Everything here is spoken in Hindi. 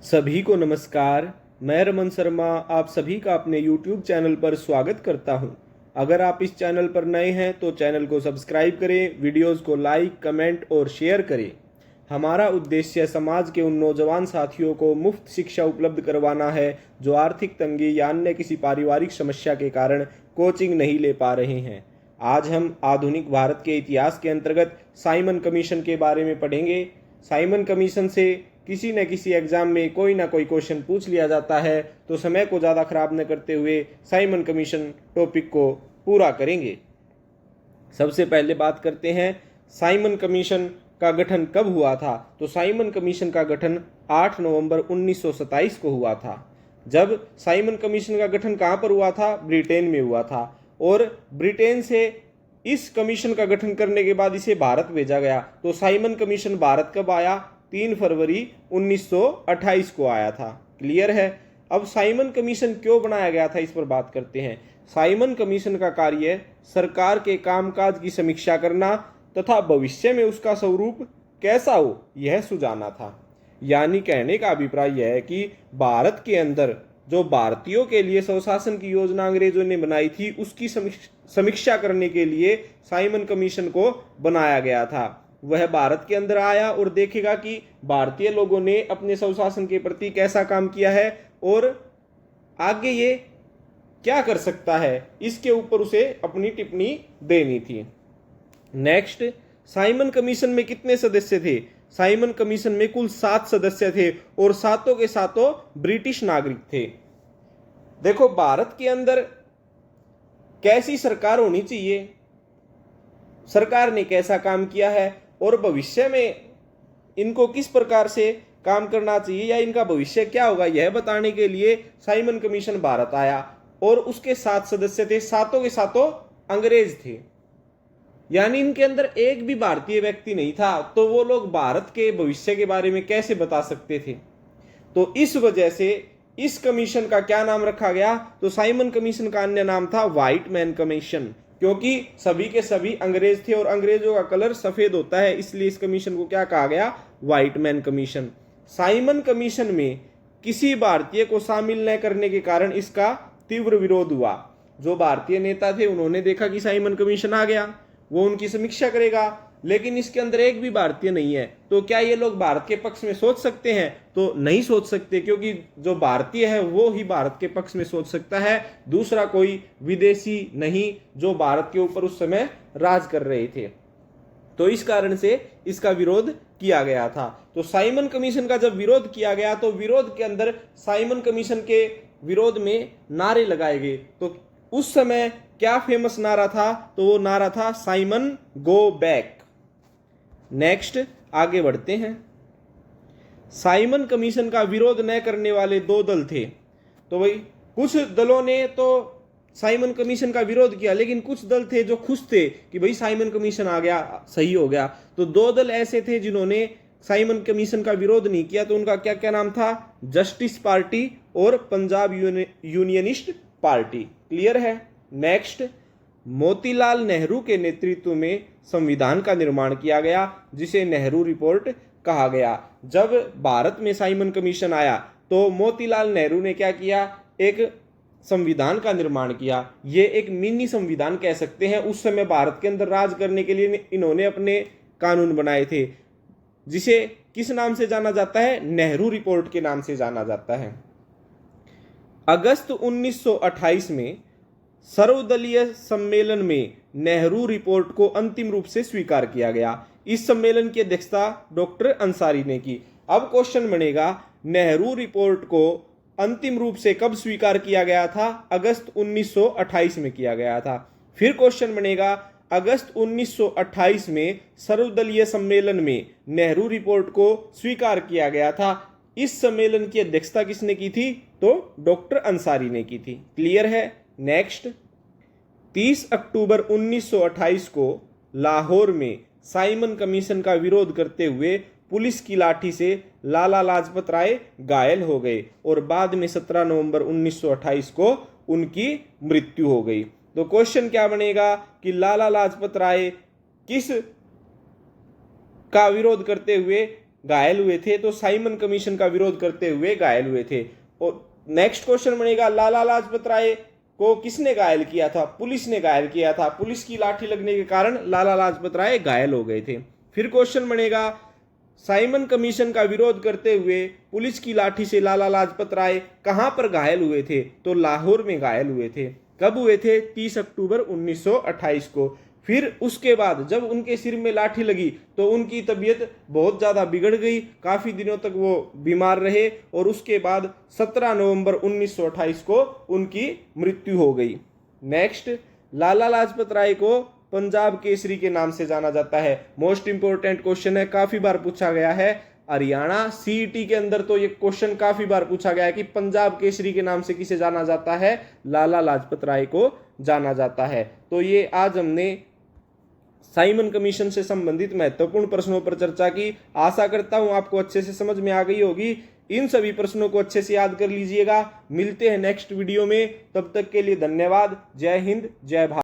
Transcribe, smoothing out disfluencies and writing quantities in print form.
सभी को नमस्कार। मैं रमन शर्मा आप सभी का अपने YouTube चैनल पर स्वागत करता हूं। अगर आप इस चैनल पर नए हैं तो चैनल को सब्सक्राइब करें, वीडियोस को लाइक, कमेंट और शेयर करें। हमारा उद्देश्य समाज के उन नौजवान साथियों को मुफ्त शिक्षा उपलब्ध करवाना है जो आर्थिक तंगी या अन्य किसी पारिवारिक समस्या के कारण कोचिंग नहीं ले पा रहे हैं। आज हम आधुनिक भारत के इतिहास के अंतर्गत साइमन कमीशन के बारे में पढ़ेंगे। साइमन कमीशन से किसी न किसी एग्जाम में कोई ना कोई क्वेश्चन पूछ लिया जाता है, तो समय को ज़्यादा खराब न करते हुए साइमन कमीशन टॉपिक को पूरा करेंगे। सबसे पहले बात करते हैं साइमन कमीशन का गठन कब हुआ था। तो साइमन कमीशन का गठन 8 नवंबर 1927 को हुआ था। जब साइमन कमीशन का गठन कहाँ पर हुआ था? ब्रिटेन में हुआ था। और ब्रिटेन से इस कमीशन का गठन करने के बाद इसे भारत भेजा गया। तो साइमन कमीशन भारत कब आया? 3 फरवरी 1928 को आया था। क्लियर है। अब साइमन कमीशन क्यों बनाया गया था, इस पर बात करते हैं। साइमन कमीशन का कार्य सरकार के कामकाज की समीक्षा करना तथा भविष्य में उसका स्वरूप कैसा हो यह सुझाना था। यानी कहने का अभिप्राय यह है कि भारत के अंदर जो भारतीयों के लिए स्वशासन की योजना अंग्रेजों ने बनाई थी उसकी समीक्षा करने के लिए साइमन कमीशन को बनाया गया था। वह भारत के अंदर आया और देखेगा कि भारतीय लोगों ने अपने स्वशासन के प्रति कैसा काम किया है और आगे ये क्या कर सकता है, इसके ऊपर उसे अपनी टिप्पणी देनी थी। नेक्स्ट, साइमन कमीशन में कितने सदस्य थे? साइमन कमीशन में कुल 7 सदस्य थे और सातों के सातों ब्रिटिश नागरिक थे। देखो, भारत के अंदर कैसी सरकार होनी चाहिए, सरकार ने कैसा काम किया है और भविष्य में इनको किस प्रकार से काम करना चाहिए या इनका भविष्य क्या होगा, यह बताने के लिए साइमन कमीशन भारत आया। और उसके 7 सदस्य थे, सातों के सातों अंग्रेज थे। यानी इनके अंदर एक भी भारतीय व्यक्ति नहीं था। तो वो लोग भारत के भविष्य के बारे में कैसे बता सकते थे? तो इस वजह से इस कमीशन का क्या नाम रखा गया? तो साइमन कमीशन का अन्य नाम था व्हाइट मैन कमीशन, क्योंकि सभी के सभी अंग्रेज थे और अंग्रेजों का कलर सफेद होता है, इसलिए इस कमीशन को क्या कहा गया? White man commission. Simon commission में किसी भारतीय को शामिल न करने के कारण इसका तीव्र विरोध हुआ। जो भारतीय नेता थे उन्होंने देखा कि साइमन कमीशन आ गया, वो उनकी समीक्षा करेगा, लेकिन इसके अंदर एक भी भारतीय नहीं है। तो क्या ये लोग भारत के पक्ष में सोच सकते हैं? तो नहीं सोच सकते, क्योंकि जो भारतीय है वो ही भारत के पक्ष में सोच सकता है, दूसरा कोई विदेशी नहीं जो भारत के ऊपर उस समय राज कर रहे थे। तो इस कारण से इसका विरोध किया गया था। तो साइमन कमीशन का जब विरोध किया गया तो विरोध के अंदर साइमन कमीशन के विरोध में नारे लगाए गए। तो उस समय क्या फेमस नारा था? तो वो नारा था साइमन गो बैक। नेक्स्ट, आगे बढ़ते हैं। साइमन कमीशन का विरोध न करने वाले 2 दल थे। तो भाई कुछ दलों ने तो साइमन कमीशन का विरोध किया, लेकिन कुछ दल थे जो खुश थे कि भाई साइमन कमीशन आ गया, सही हो गया। तो 2 दल ऐसे थे जिन्होंने साइमन कमीशन का विरोध नहीं किया। तो उनका क्या क्या नाम था? जस्टिस पार्टी और पंजाब यूनियनिस्ट पार्टी। क्लियर है। नेक्स्ट, मोतीलाल नेहरू के नेतृत्व में संविधान का निर्माण किया गया, जिसे नेहरू रिपोर्ट कहा गया। जब भारत में साइमन कमीशन आया तो मोतीलाल नेहरू ने क्या किया? एक संविधान का निर्माण किया। ये एक मिनी संविधान कह सकते हैं। उस समय भारत के अंदर राज करने के लिए इन्होंने अपने कानून बनाए थे, जिसे किस नाम से जाना जाता है? नेहरू रिपोर्ट के नाम से जाना जाता है। अगस्त 1928 में सर्वदलीय सम्मेलन में नेहरू रिपोर्ट को अंतिम रूप से स्वीकार किया गया। इस सम्मेलन की अध्यक्षता डॉक्टर अंसारी ने की। अब क्वेश्चन बनेगा, नेहरू रिपोर्ट को अंतिम रूप से कब स्वीकार किया गया था? अगस्त 1928 में किया गया था। फिर क्वेश्चन बनेगा, अगस्त 1928 में सर्वदलीय सम्मेलन में नेहरू रिपोर्ट को स्वीकार किया गया था। इस सम्मेलन की अध्यक्षता किसने की थी? तो डॉक्टर अंसारी ने की थी। क्लियर है। नेक्स्ट, 30 अक्टूबर 1928 को लाहौर में साइमन कमीशन का विरोध करते हुए पुलिस की लाठी से लाला लाजपत राय घायल हो गए और बाद में 17 नवंबर 1928 को उनकी मृत्यु हो गई। तो क्वेश्चन क्या बनेगा कि लाला लाजपत राय किस का विरोध करते हुए घायल हुए थे? तो साइमन कमीशन का विरोध करते हुए घायल हुए थे। और नेक्स्ट क्वेश्चन बनेगा, लाला लाजपत राय को किसने घायल किया था? पुलिस ने घायल किया था। पुलिस की लाठी लगने के कारण लाला लाजपत राय घायल हो गए थे। फिर क्वेश्चन बनेगा, साइमन कमीशन का विरोध करते हुए पुलिस की लाठी से लाला लाजपत राय कहां पर घायल हुए थे? तो लाहौर में घायल हुए थे। कब हुए थे? 30 अक्टूबर 1928 को। फिर उसके बाद जब उनके सिर में लाठी लगी तो उनकी तबीयत बहुत ज़्यादा बिगड़ गई, काफ़ी दिनों तक वो बीमार रहे और उसके बाद 17 नवंबर 1928 को उनकी मृत्यु हो गई। नेक्स्ट, लाला लाजपत राय को पंजाब केसरी के नाम से जाना जाता है। मोस्ट इंपोर्टेंट क्वेश्चन है, काफ़ी बार पूछा गया है। हरियाणा सीईटी के अंदर तो ये क्वेश्चन काफ़ी बार पूछा गया है कि पंजाब केसरी के नाम से किसे जाना जाता है? लाला लाजपत राय को जाना जाता है। तो ये आज हमने साइमन कमीशन से संबंधित महत्वपूर्ण प्रश्नों पर चर्चा की। आशा करता हूं आपको अच्छे से समझ में आ गई होगी। इन सभी प्रश्नों को अच्छे से याद कर लीजिएगा। मिलते हैं नेक्स्ट वीडियो में, तब तक के लिए धन्यवाद। जय हिंद, जय भारत।